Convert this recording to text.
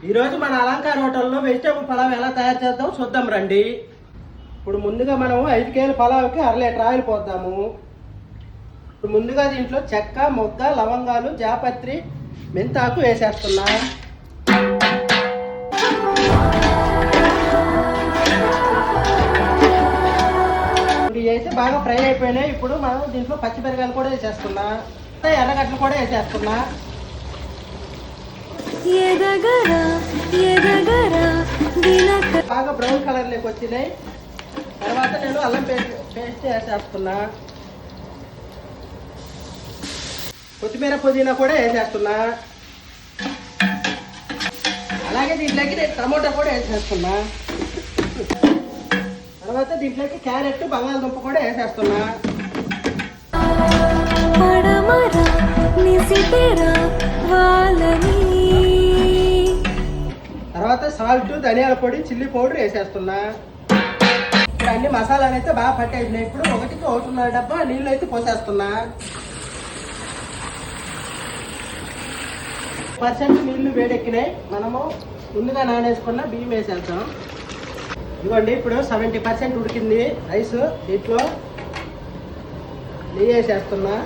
ఈరోజు మన అలంకార్ హోటల్లో వెజిటేబుల్ పలావ్ ఎలా తయారు చేద్దాం చూద్దాం రండి. ఇప్పుడు ముందుగా మనం 5 కేజీల పలావ్కి 1/2 లీటర్ ఆయిల్ పోద్దాము. ఇప్పుడు ముందుగా దీంట్లో చెక్క, మొగ్గ, లవంగాలు, జాపత్రి, మెంతాకు వేసేస్తున్నా. ఇప్పుడు వేసి బాగా ఫ్రై అయిపోయినాయి. ఇప్పుడు మనం దీంట్లో పచ్చిమిరకాయలు కూడా వేసేస్తున్నా, ఎర్రగడ్డలు కూడా వేసేస్తున్నా. బాగా బ్రౌన్ కలర్ లోకి వచ్చినాయి. తర్వాత నేను అల్లం పేస్ట్ వేసేస్తున్నా, కొత్తిమీర, పుదీనా కూడా వేసేస్తున్నా. అలాగే దీంట్లోకి నేను టమోటా కూడా వేసేస్తున్నా. తర్వాత దీంట్లోకి క్యారెట్, బంగాళదుంప కూడా వేసేస్తున్నా. తర్వాత సాల్ట్, ధనియాల పొడి, చిల్లీ పౌడర్ వేసేస్తున్నా. ఇప్పుడు అన్ని మసాలాలు అయితే బాగా పట్టేసినాయి. ఇప్పుడు 1.5 డబ్బా నీళ్ళు అయితే పోసేస్తున్నా. 1% నీళ్లు వేడెక్కినాయి. మనము ముందుగా నానేసుకున్న బియ్యం వేసేస్తాం. ఇదిగోండి, ఇప్పుడు 70% ఉడికింది రైస్. దీంట్లో నెయ్యి వేసేస్తున్నా.